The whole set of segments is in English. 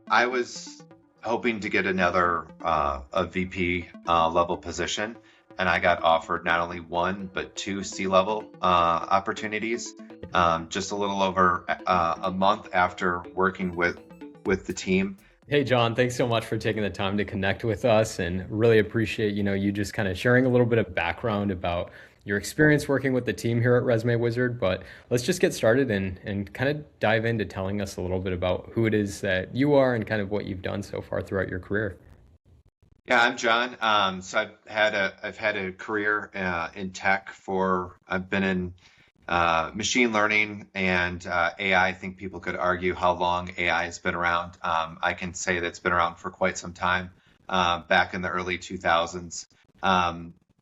I was hoping to get another a VP level position, and I got offered not only one but two C-level opportunities. Just a little over a month after working with the team. Hey John, thanks so much for taking the time to connect with us and really appreciate, you just kind of sharing a little bit of background about your experience working with the team here at Resume Wizard. But let's just get started and kind of dive into telling us a little bit about who it is that you are and kind of what you've done so far throughout your career. Yeah, I'm John. So I've had a career in tech for I've been in machine learning and AI. I think people could argue how long AI has been around. I can say that it's been around for quite some time, back in the early 2000s.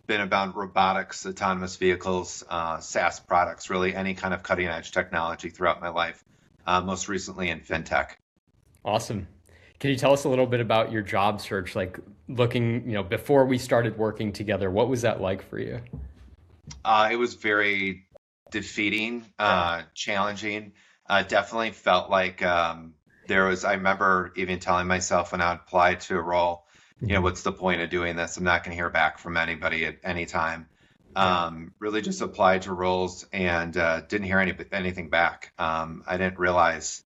Been about robotics, autonomous vehicles, SaaS products, really any kind of cutting edge technology throughout my life. Most recently in FinTech. Awesome. Can you tell us a little bit about your job search, like looking, before we started working together, what was that like for you? It was very defeating, challenging. Definitely felt like I remember even telling myself when I applied to a role, what's the point of doing this? I'm not going to hear back from anybody at any time. Yeah. Really just applied to roles and didn't hear anything back. I didn't realize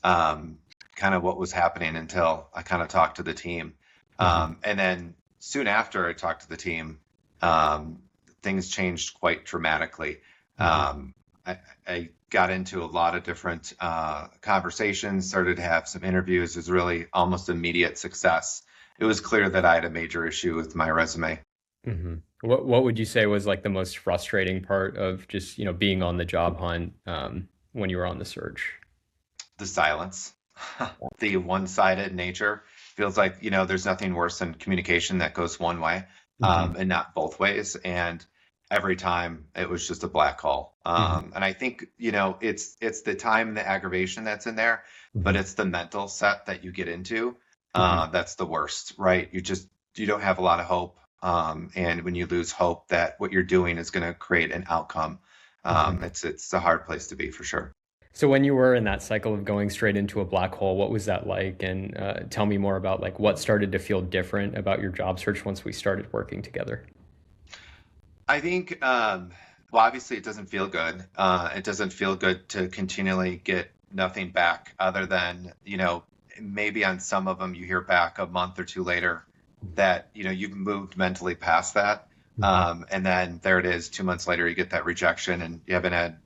um, kind of what was happening until I kind of talked to the team. Mhm. And then soon after I talked to the team, um, things changed quite dramatically. Mhm. Um, I got into a lot of different conversations, started to have some interviews. It was really almost immediate success. It was clear that I had a major issue with my resume. What would you say was like the most frustrating part of just, being on the job hunt when you were on the search? The silence, the one-sided nature. Feels like, there's nothing worse than communication that goes one way, Mhm. and not both ways. And every time it was just a black hole. Mhm. And I think, it's the time and the aggravation that's in there, but Mhm. it's the mental set that you get into, Mhm. that's the worst, right? You don't have a lot of hope. And when you lose hope that what you're doing is going to create an outcome, Mhm. it's a hard place to be for sure. So when you were in that cycle of going straight into a black hole, what was that like? And tell me more about like what started to feel different about your job search once we started working together. I think, well, obviously, it doesn't feel good. It doesn't feel good to continually get nothing back other than, maybe on some of them you hear back a month or two later that, you've moved mentally past that. Mhm. And then there it is, 2 months later, you get that rejection and you haven't had,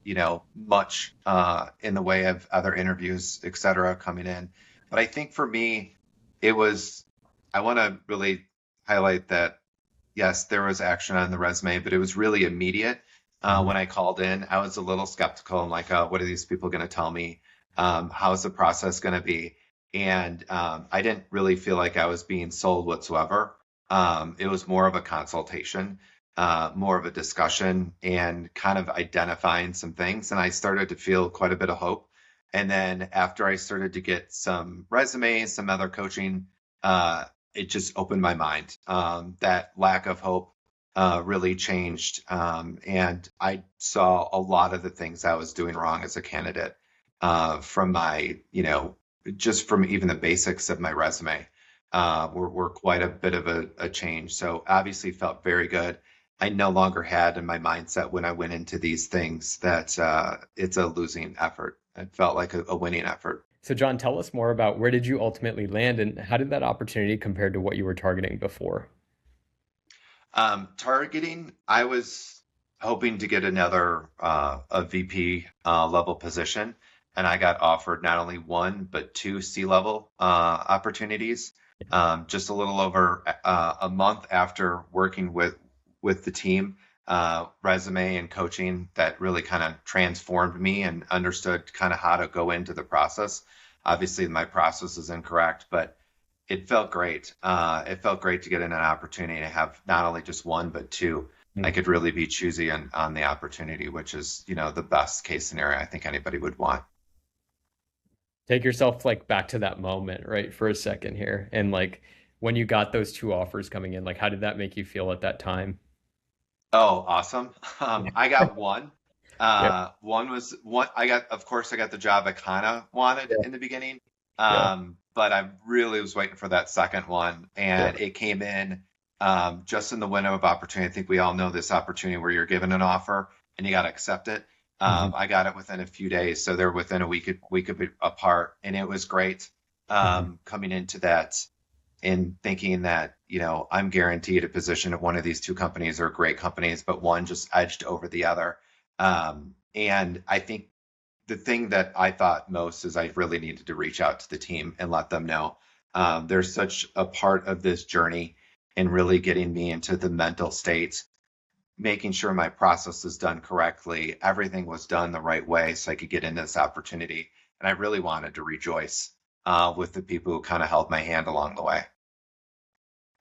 much in the way of other interviews, et cetera, coming in. But I think for me, it was, I want to really highlight that yes, there was action on the resume, but it was really immediate. Mhm. When I called in, I was a little skeptical. I'm like, what are these people going to tell me? How's the process going to be? And I didn't really feel like I was being sold whatsoever. It was more of a consultation, more of a discussion, and kind of identifying some things. And I started to feel quite a bit of hope. And then after I started to get some resumes, some other coaching, it just opened my mind. That lack of hope really changed. And I saw a lot of the things I was doing wrong as a candidate, from my, just from even the basics of my resume, were quite a bit of a change. So obviously felt very good. I no longer had in my mindset when I went into these things that it's a losing effort. It felt like a winning effort. So John, tell us more about where did you ultimately land and how did that opportunity compare to what you were targeting before? Targeting, I was hoping to get another a VP level position, and I got offered not only one but two C-level opportunities. Just a little over a month after working with the team, resume and coaching that really kind of transformed me and understood kind of how to go into the process. Obviously, my process is incorrect, but it felt great. It felt great to get in an opportunity to have not only just one, but two. I Mm. could really be choosy on the opportunity, which is, the best case scenario I think anybody would want. Take yourself like back to that moment, right, for a second here. And like when you got those two offers coming in, like how did that make you feel at that time? Oh, awesome. I got one. Yep. One was one I got, of course, I got the job I kind of wanted Yeah. in the beginning. Yeah. but I really was waiting for that second one, and Sure. it came in just in the window of opportunity. I think we all know this opportunity where you're given an offer and you got to accept it. Hmm. I got it within a few days, so they're within a week apart, and it was great Hmm. coming into that and thinking that, I'm guaranteed a position at one of these two companies are great companies, but one just edged over the other. And I think the thing that I thought most is I really needed to reach out to the team and let them know they're such a part of this journey and really getting me into the mental state, making sure my process is done correctly, everything was done the right way so I could get into this opportunity. And I really wanted to rejoice with the people who kind of held my hand along the way.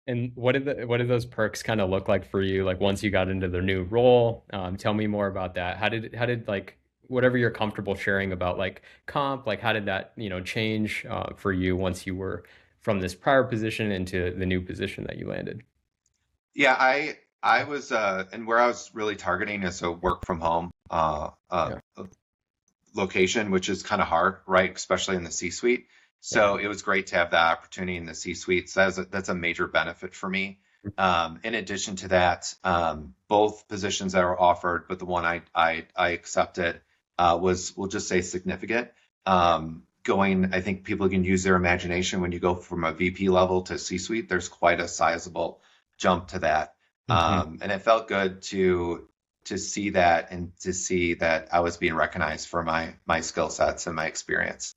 And what did those perks kind of look like for you? Like once you got into the new role, tell me more about that. How did like whatever you're comfortable sharing about like comp, like how did that change for you once you were from this prior position into the new position that you landed? Yeah, I was and where I was really targeting is a work from home Yeah, location, which is kind of hard, right? Especially in the C-suite. yeah. So it was great to have that opportunity in the C-suite. So that's a major benefit for me. In addition to that, both positions that were offered, but the one I accepted was, we'll just say, significant. Going, I think people can use their imagination when you go from a VP level to C-suite. There's quite a sizable jump to that, Hmm. and it felt good to see that and to see that I was being recognized for my skill sets and my experience.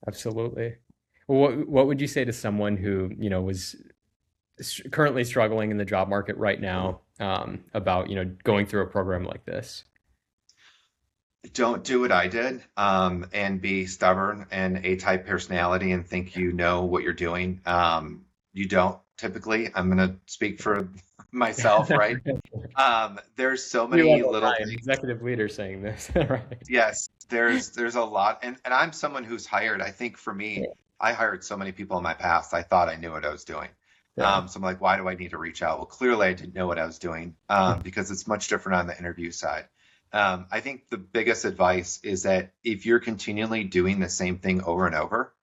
Absolutely. Well, what would you say to someone who, was currently struggling in the job market right now, about, going through a program like this? Don't do what I did, and be stubborn and A-type personality and think you know what you're doing. You don't typically. I'm going to speak for myself, right? There's so many C-level little Ryan, things. executive leader saying this, right? Yes, there's a lot, and I'm someone who's hired. I think for me, Yeah, I hired so many people in my past. I thought I knew what I was doing. yeah. So I'm like, why do I need to reach out? Well, clearly I didn't know what I was doing, because it's much different on the interview side. I think the biggest advice is that if you're continually doing the same thing over and over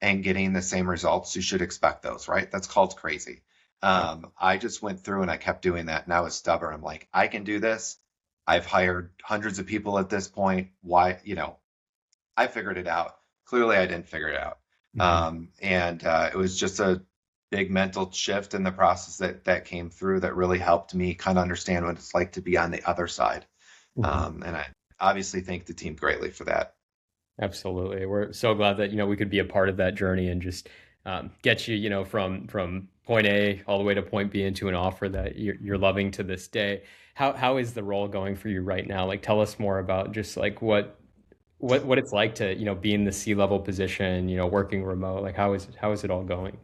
and getting the same results, you should expect those, right? That's called crazy. Yeah. I just went through and I kept doing that, and I was stubborn. I'm like, I can do this. I've hired hundreds of people at this point. Why, I figured it out. Clearly, I didn't figure it out. Mhm. And it was just a big mental shift in the process that came through that really helped me kind of understand what it's like to be on the other side. Mhm. And I obviously thank the team greatly for that. Absolutely. We're so glad that, we could be a part of that journey and just get you, from point A all the way to point B into an offer that you're loving to this day. How is the role going for you right now? Like, tell us more about just like what it's like to, be in the C-level position, working remote. Like, how is it all going?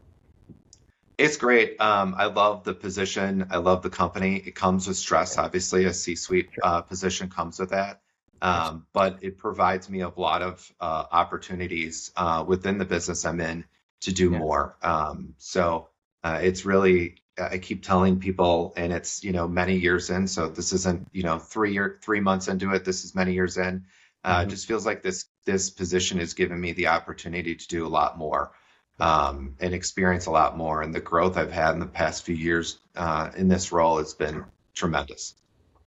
It's great. I love the position. I love the company. It comes with stress, obviously. A C-suite Sure. position comes with that. Absolutely. But it provides me a lot of opportunities within the business I'm in to do Yeah. more. So it's really, I keep telling people, and it's, many years in. So this isn't, 3 months into it. This is many years in. It Mhm. just feels like this position has given me the opportunity to do a lot more, Yeah. and experience a lot more. And the growth I've had in the past few years in this role has been tremendous.